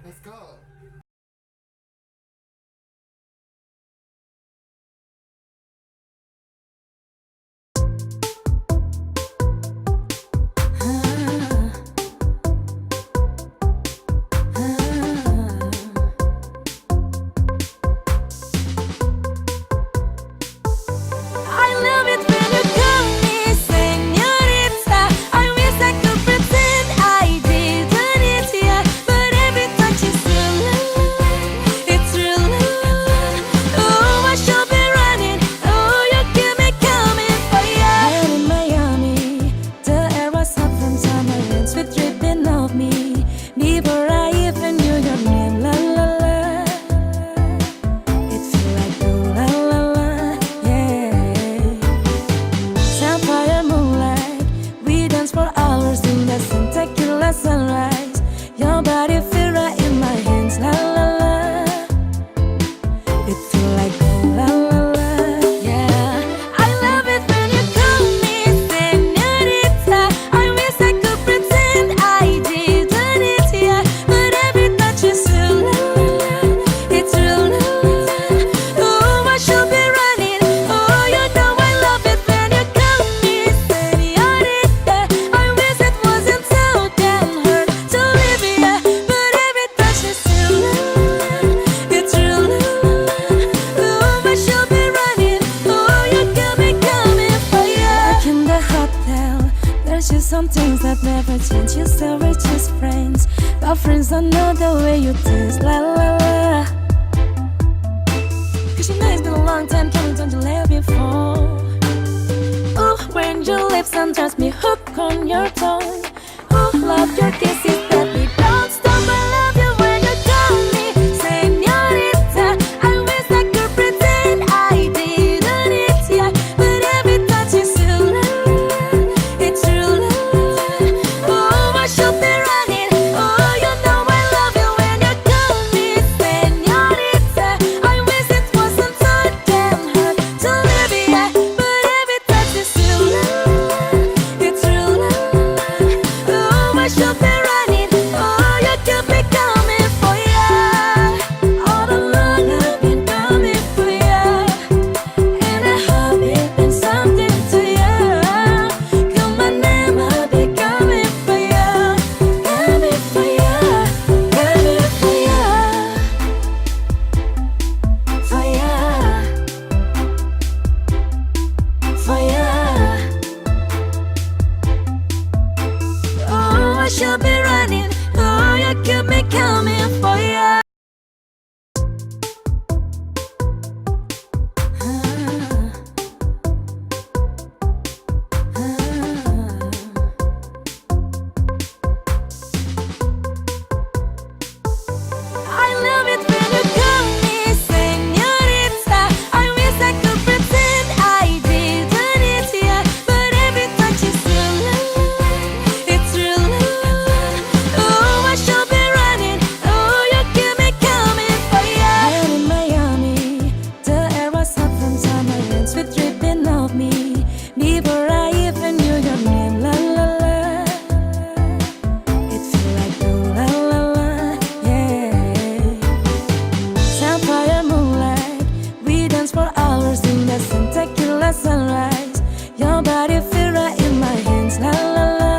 Let's go. Some things that never change. You still we're just friends, but friends don't know the way you dance. La la la. Cause you know it's been a long time coming, don't you let before. Ooh, when your lips undress me, hook on your tongue. Ooh, love your kisses, baby, don't stop. I love you when you call me señorita. I wish I could pretend I didn't hit ya, but every touch is too love. It's true love. She'll be running, oh, you keep me coming for ya. I love it when you call me señorita. I wish I could pretend I didn't hit ya, but every touch is too love. It's real love. Oh, I should be running. Oh, you keep me coming for ya. And in Miami, the air was hot from summer and sweet dripping off me. Before I even knew your name, la la la. It feel like ooh, la la la, yeah. Sapphire moonlight, we dance for hours in the spectacular sunrise. Your body feel right in my hands, la la la.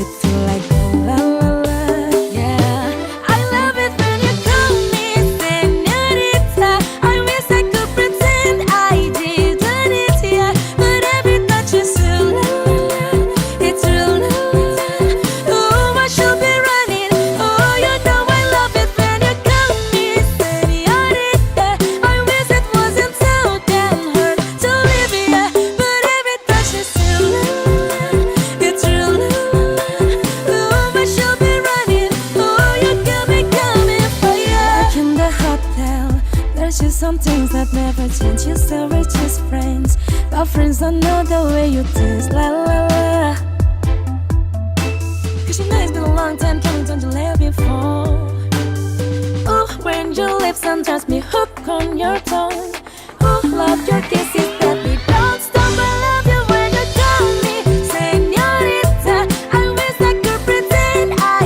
It feel like ooh, la la la, yeah. I love it when you call me señorita. I wish I could pretend I didn't hit ya, but every touch is too love. It's real love. Oh, I should be running. Oh, you know I love it when you call me señorita. I wish it wasn't so damn hard to leave ya, but every touch is too love. It's real love. Oh, I should be running. Oh, you got me coming for ya. Like in the hotel, there's just some things that never change. You still we're just friends, but friends don't know the way you dance. La la la. Cause you know it's been a long time coming, don't you let before. Ooh, when your lips undress me, hook on your tongue. Ooh, love your kisses, baby, don't stop. I love you when you call me señorita. I wish I could pretend I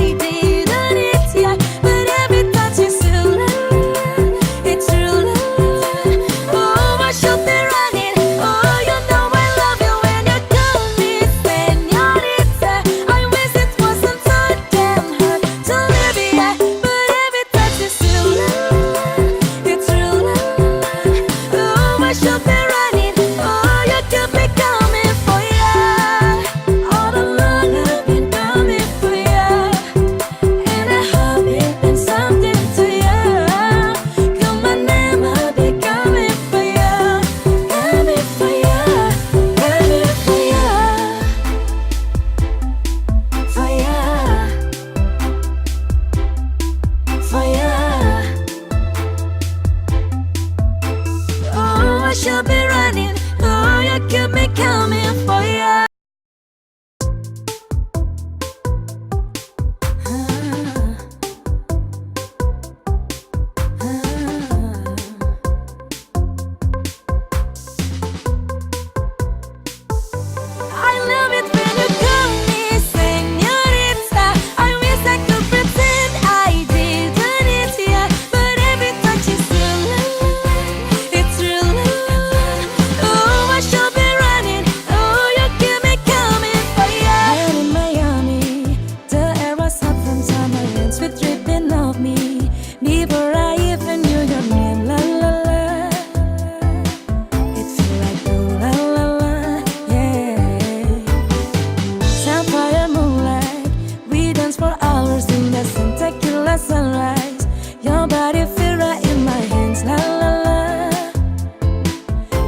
hours in the spectacular sunrise. Your body feel right in my hands, la la la.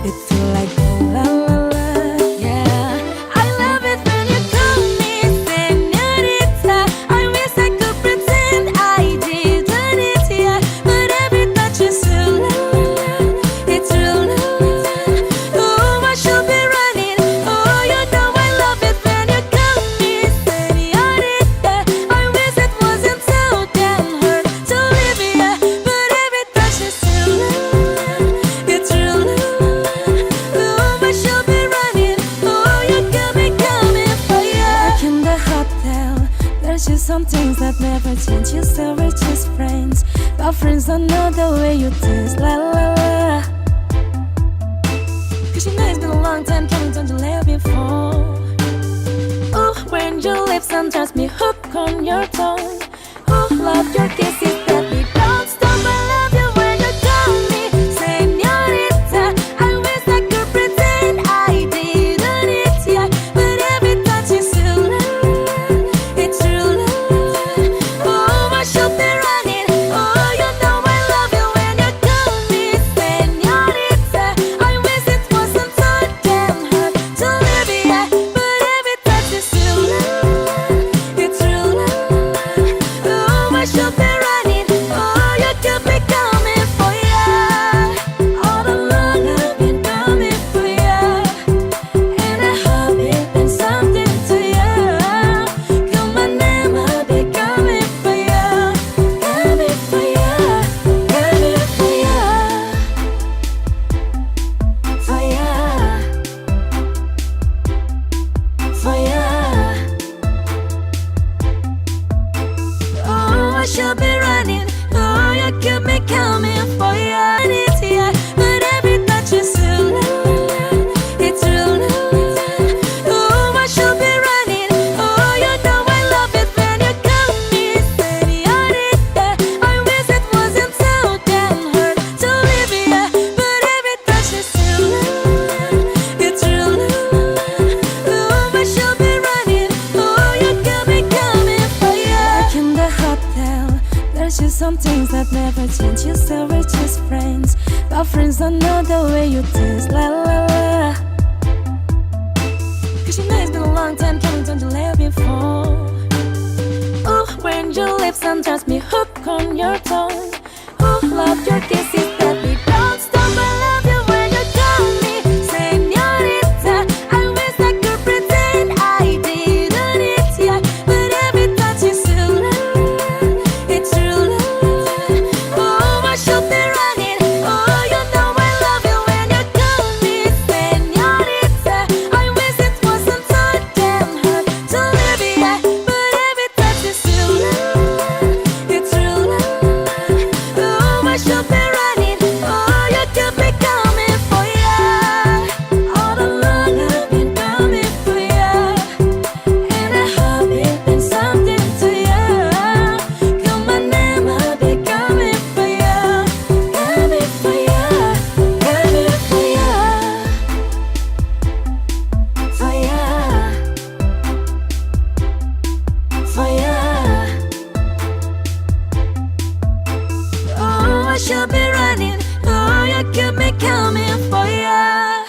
It feel like la la la, yeah. I love it when you call me señorita. I wish I could pretend I didn't it, yeah. But every touch is true, la la la. It's true, la la la. Oh, I should be running. Oh, you know I love it when you call me señorita. I wish it wasn't so damn hard to live, yeah. But every touch is true, la la la. It's true, la la la. Oh, I should be running. Oh, you got me coming for ya. Like in the hotel, there's just some things that never change. You still we're just friends, but friends don't know the way you dance, la la la. Cause you know it's been a long time coming, don't you let me fall. Oh, when your lips undress me, hook on your tongue. Oh, love your kisses that we don't stop. I love you when you call me señorita. I wish I could pretend I didn't it, yeah. But every touch is true, la la la. It's true, la la la. Oh, I should be running. Oh, you know I love you when you call me señorita. I wish it wasn't so damn hard to live, yeah. But every touch is true, la la la. It's true, la la la. Oh, I should be running. Oh, you could be coming for ya. All along I've been coming for ya, and I hope it meant something to ya. Call my name, I'll be coming for ya, coming for ya, coming for ya, for ya, for ya. Oh, I should be running. Oh, you keep me coming for ya. And it's yeah, but every touch is true, la la la. It's true, la la la. Oh, I should be running. Oh, you know I love it when you call me señorita. I wish it wasn't so damn hard to live, yeah. But every touch is true, la la la. It's true, la la la. Oh, I should be running. Oh, you got me coming for ya. Like in the hotel, there's just some things that never change. You still we're just friends, but friends don't know the way you dance, la la la. Cause you know it's been a long time coming, don't you let me fall. Oh, when your lips undress me, hook on your tongue. Oh, love your kisses that we don't stop. I love you when you call me señorita. I wish I could pretend I didn't it, yeah. But every touch is true, la la la. It's true, la la la. Oh, I should be running. Oh, you know I love you when you call me señorita. I wish it wasn't so damn hard to live, yeah. But every touch is true, la la la. It's true, la la la. Oh, I should be running. Oh, you could be coming for ya. All along I've been coming for ya, and I hope it meant something to ya. Call my name, I'll be coming for ya, coming for ya, coming for ya, for ya, for ya. Oh, I should be running. Oh, you keep me coming for ya.